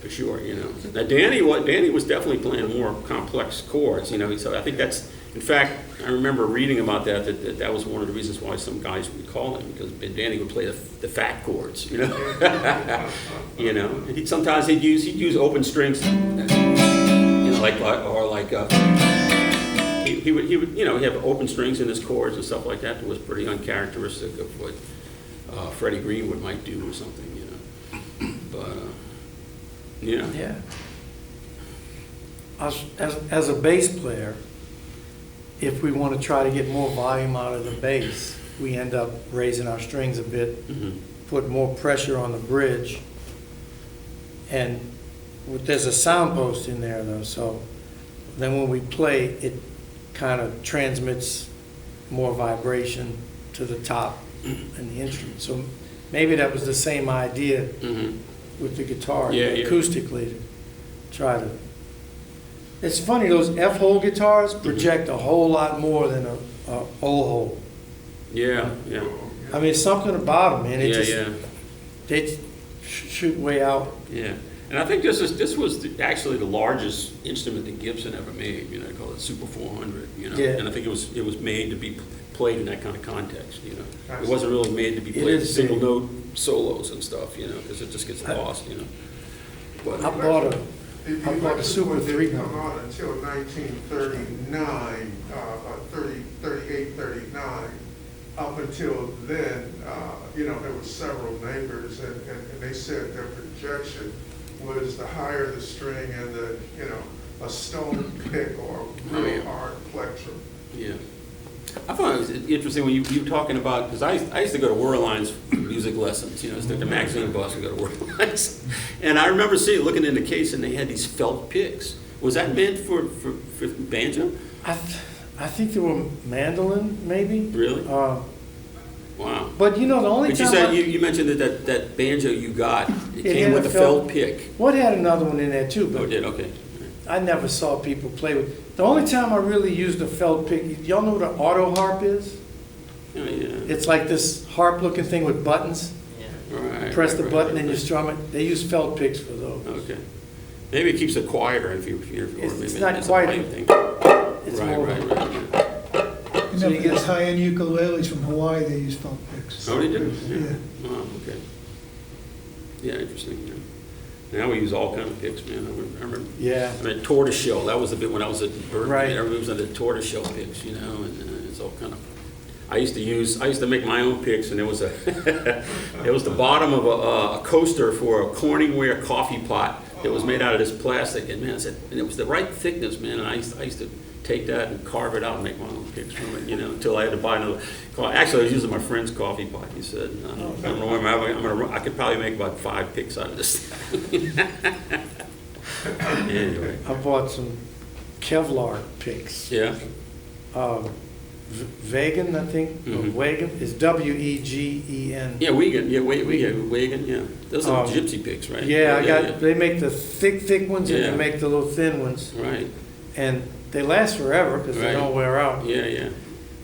for sure. You know. Now Danny was definitely playing more complex chords. You know, so I think that's In fact, I remember reading about that was one of the reasons why some guys would call him, because Danny would play the fat chords, you know? You know, and sometimes he'd use open strings, you know, he would, you know, he have open strings in his chords and stuff like that. That was pretty uncharacteristic of what Freddie Greenwood might do or something, you know? But, yeah. Yeah. As a bass player, if we want to try to get more volume out of the bass, we end up raising our strings a bit, put more pressure on the bridge. And there's a sound post in there though, so then when we play, it kind of transmits more vibration to the top and the instrument. So maybe that was the same idea with the guitar, acoustically, to try to. It's funny, those F-hole guitars project a whole lot more than a O-hole. Yeah, yeah. I mean, something about them, man. They shoot way out. Yeah, and I think this was actually the largest instrument that Gibson ever made. You know, they call it Super 400. You know, and I think it was made to be played in that kind of context. You know, it wasn't really made to be played single note solos and stuff. You know, because it just gets lost. You know, but I bought a Super 300. Didn't come out until 1939, about 38, 39. Up until then, you know, there were several makers, and they said their projection was the higher the string and the, you know, a stone pick or really hard plectrum. Yeah. I thought it was interesting when you were talking about, because I used to go to Worline's music lessons, you know, stick the magazine bus and go to Worline's. And I remember looking in the case, and they had these felt picks. Was that meant for banjo? I think they were mandolin, maybe. Really? Wow. But you know, the only you time said you mentioned that banjo you got, it came with a felt pick. Well, it had another one in there too, but it did, okay. I never saw people play with. The only time I really used a felt pick, y'all know what an auto harp is? Oh, yeah. It's like this harp-looking thing with buttons. Yeah. Right, Press the button and you strum it. They use felt picks for those. Okay. Maybe it keeps it quieter if you It's not quite. It's more. Right. You know, these high-end ukuleles from Hawaii, they use felt picks. Oh, they do? Yeah. Oh, okay. Yeah, interesting. Yeah. Now we use all kind of picks, man. I remember. Yeah. I mean, tortoiseshell. That was the bit when I was at Berkeley. Right. Everybody was into tortoiseshell picks, you know, and it's all kind of. I used to make my own picks, and it was the bottom of a coaster for a Corningware coffee pot that was made out of this plastic, and man, and it was the right thickness, man. And I used to take that and carve it out and make my own picks from it, you know, until I had to buy another. Actually, I was using my friend's coffee pot. He said, I don't know where I could probably make about 5 picks out of this. Anyway. I bought some Kevlar picks. Yeah. Wagen, I think, or Wagen, is W-E-G-E-N. Yeah, Wagen. Yeah, Wagen. Yeah, those are gypsy picks, right? Yeah, they make the thick ones and they make the little thin ones. Right. And they last forever because they don't wear out. Yeah.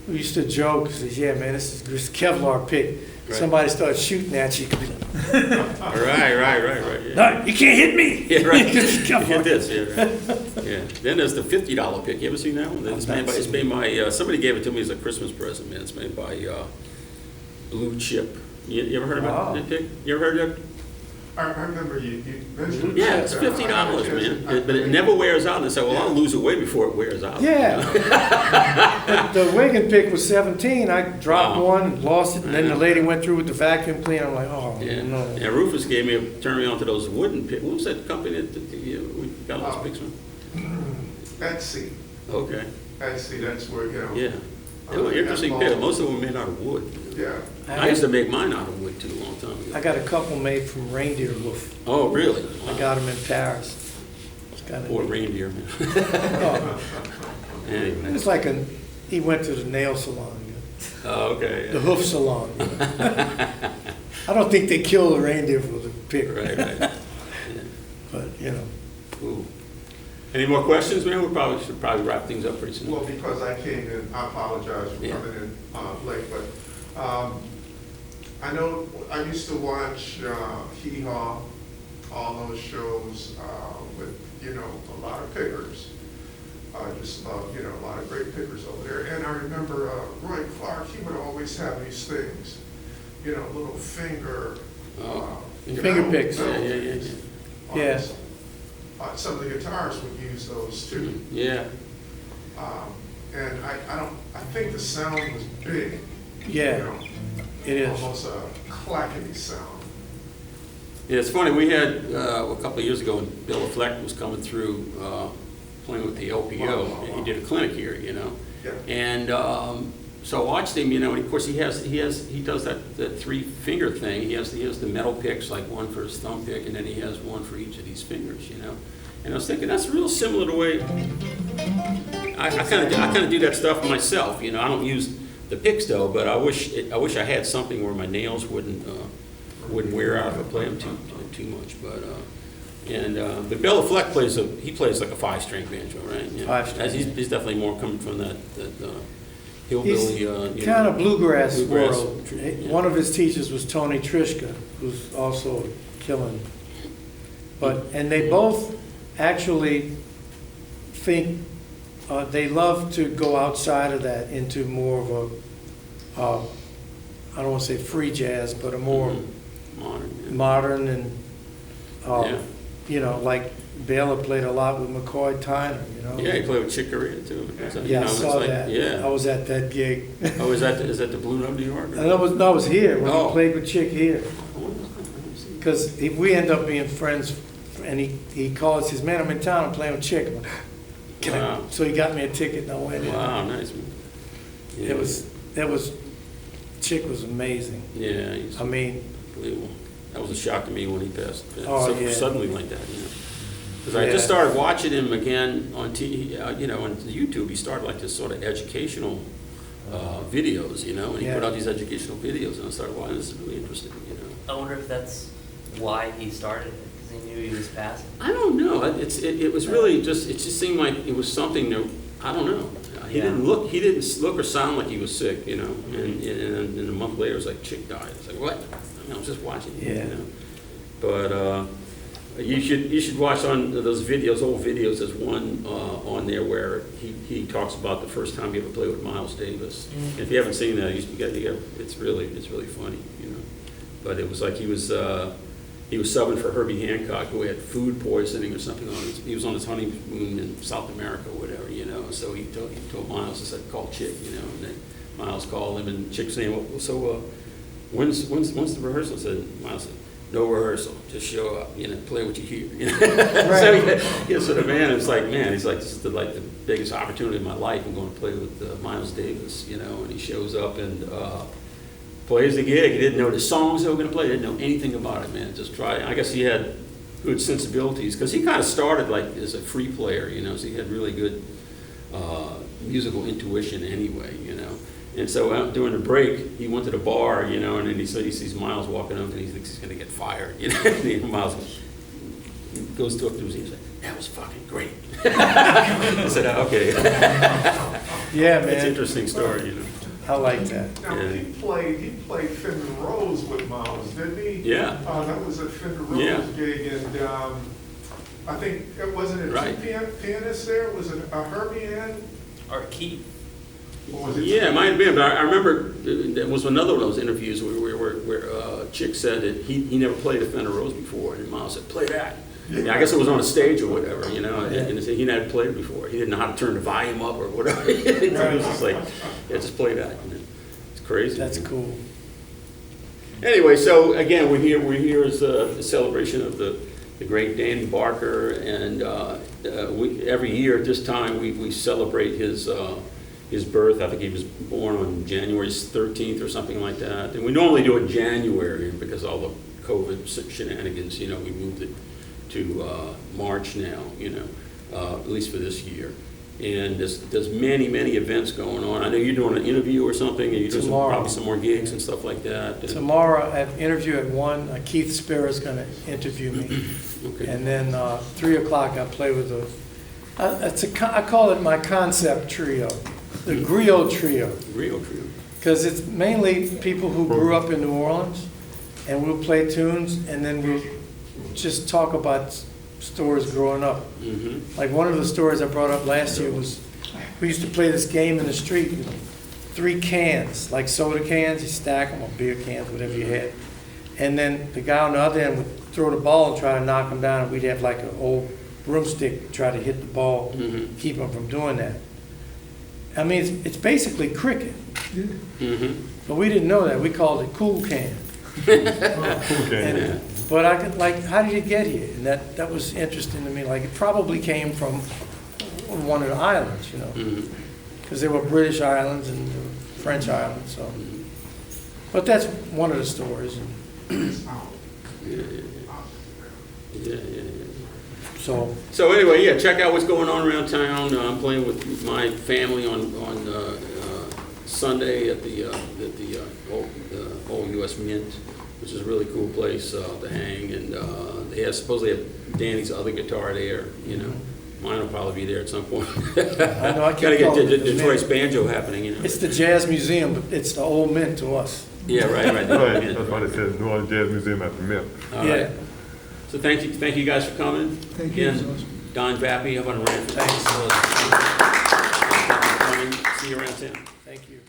We used to joke, says, yeah, man, this is Kevlar pick. Right. Somebody starts shooting at you. Right. Yeah. No, you can't hit me. Yeah, right. Kevlar. Get this, yeah, right. Yeah. Then there's the $50 pick. You ever seen that one? It's made by somebody gave it to me as a Christmas present, man. It's made by Blue Chip. You ever heard about that pick? You ever heard of that? I remember you mentioned. Yeah, it's $50, man. But it never wears out. And I said, well, I'll lose it way before it wears out. Yeah. But the Wagen pick was 17. I dropped one, lost it, and then the lady went through with the vacuum cleaner. I'm like, oh, no. Yeah, Rufus turned me on to those wooden picks. What was that company that we got those picks from? Etsy. Okay. Etsy, that's where, you know. Yeah. They were interesting picks. Most of them were made out of wood. Yeah. I used to make mine out of wood too a long time ago. I got a couple made from reindeer hoof. Oh, really? I got them in Paris. It's kind of Poor reindeer, man. Anyway. It's like he went to the nail salon. You know. Oh, okay. The hoof salon. You know. I don't think they kill the reindeer for the pick. Right. Yeah. But, you know. Cool. Any more questions, man? We should wrap things up pretty soon. Well, because I came in, I apologize for coming in late, but I know I used to watch Hee Haw, all those shows with, you know, a lot of pickers. just, you know, a lot of great pickers over there. And I remember Roy Clark, he would always have these things, you know, little finger. Finger picks. Yeah. Some of the guitarists would use those too. Yeah. And I think the sound was big. Yeah, You know, it is. almost a clackety sound. Yeah, it's funny, we had, a couple of years ago, when Bill Fleck was coming through, playing with the LPO, and he did a clinic here, you know? Yeah. And, so I watched him, you know, and of course he does that three-finger thing. He has the metal picks, like one for his thumb pick, and then he has one for each of these fingers, you know? And I was thinking, that's real similar to the way, I kind of do that stuff myself, you know? I don't use the picks though, but I wish I had something where my nails wouldn't wear out if I play them too much, but Bill Fleck plays like a five-string banjo, right? You know, Five-string, He's definitely more coming from that hillbilly. He's kind of bluegrass bluegrass, world. yeah. One of his teachers was Tony Trishka, who's also killing. And they both actually think they love to go outside of that into more of a, I don't want to say free jazz, but a more modern and, Yeah. you know, like Baylor played a lot with McCoy Tyner, you know? Yeah, he played with Chick Corea too. Yeah, I saw that. Yeah. I was at that gig. Oh, is that the Blue Note, New York? And I was here when Oh. he played with Chick here. Because we end up being friends, and he called, says, "Man, I'm in town, I'm playing with Chick." I'm like, "Can I-" Wow. So he got me a ticket, and I went in. Wow, nice, man. Yeah. That was, Chick was amazing. Yeah, he's I mean, unbelievable. That was a shock to me when he passed. Oh, so yeah. Suddenly like that, you know. Because I Yeah. just started watching him again on you know, on YouTube. He started like this sort of educational videos, you know, and he Yeah. put out these educational videos, and I started watching. This is really interesting, you know. I wonder if that's why he started it, because he knew he was passing. I don't know. It was really just. It just seemed like it was something that I don't know. He Yeah. didn't look or sound like he was sick, you know. And a month later, it was like Chick died. It's like what? I mean, I was just watching. Yeah. You know? But you should watch on those videos, old videos. There's one on there where he talks about the first time he ever played with Miles Davis. Mm-hmm. If you haven't seen that, it's really funny, you know. But it was like he was subbing for Herbie Hancock, who had food poisoning or something he was on his honeymoon in South America or whatever, you know. So he told Miles, he said, call Chick, you know. And then Miles called him, and Chick saying, well, so when's the rehearsal? Said Miles said, no rehearsal, just show up, you know, play what you hear. You know? So so the man is like, man, he's like, this is the biggest opportunity of my life. I'm going to play with Miles Davis, you know. And he shows up and plays the gig. He didn't know the songs they were going to play. He didn't know anything about it, man. Just try. I guess he had good sensibilities because he kind of started like as a free player, you know. So he had really good musical intuition anyway, you know. And so during the break, he went to the bar, you know, and then he said he sees Miles walking up, and he thinks he's going to get fired, you know. And Miles goes to up to him, and he's like, "That was fucking great." I said, "Okay." yeah, man. It's an interesting story, you know. I like that. Now, Yeah. he played Fender Rose with Miles, didn't he? Yeah. That was a Fender Rose Yeah. gig, and I think, wasn't it Right. two pianists there? Was it Herbie and, Or Keith. or was it? Yeah, it might have been, but I remember there was another one of those interviews where Chick said that he never played a Fender Rose before, and Miles said, play that. Yeah, I guess it was on a stage or whatever, you know, and he never played it before. He didn't know how to turn the volume up or whatever. It was just like, yeah, just play that. You know? It's crazy. That's cool. Anyway, so again, we're here as a celebration of the great Danny Barker, and every year at this time we celebrate his birth. I think he was born on January 13th or something like that. And we normally do it in January because all the COVID shenanigans, you know, we moved it to March now, you know, at least for this year. And there's many events going on. I know you're doing an interview or something, and you're doing probably some more gigs and stuff like that. And Tomorrow, I have an interview at 1. Keith Spera's going to interview me. okay. And then 3 o'clock, I play with I call it my concept trio, the Griot Trio. Rio Trio. Because it's mainly people who grew up in New Orleans, and we'll play tunes, and then we'll just talk about stores growing up. Mm-hmm. Like one of the stores I brought up last year was, we used to play this game in the street with 3 cans, like soda cans, you stack them, or beer cans, whatever you had. And then the guy on the other end would throw the ball and try to knock them down, and we'd have like an old broomstick to try to hit the ball, Mhm. keep them from doing that. I mean, it's basically cricket, Mm-hmm. but we didn't know that. We called it cool can. Okay. And, but I could, like, how did it get here? And that was interesting to me. Like, it probably came from one of the islands, you know, Mm-hmm. because there were British islands and there were French islands. So, but that's one of the stories. And Yeah. so, So anyway, yeah, check out what's going on around town. I'm playing with my family on Sunday at the old U.S. Mint, which is a really cool place to hang. And they supposedly have Danny's other guitar there. You know, mine will probably be there at some point. I know I keep Gotta get calling it the Detroit's Mint. banjo happening. You know. It's the Jazz Museum, but it's the old Mint to us. Yeah, right. Right, that's why they said New Orleans Jazz Museum at the Mint. All Yeah. right. So thank you guys for coming. Thank you. Again, Don Vappie, how about a round for Thanks. coming. See you around town. Thank you.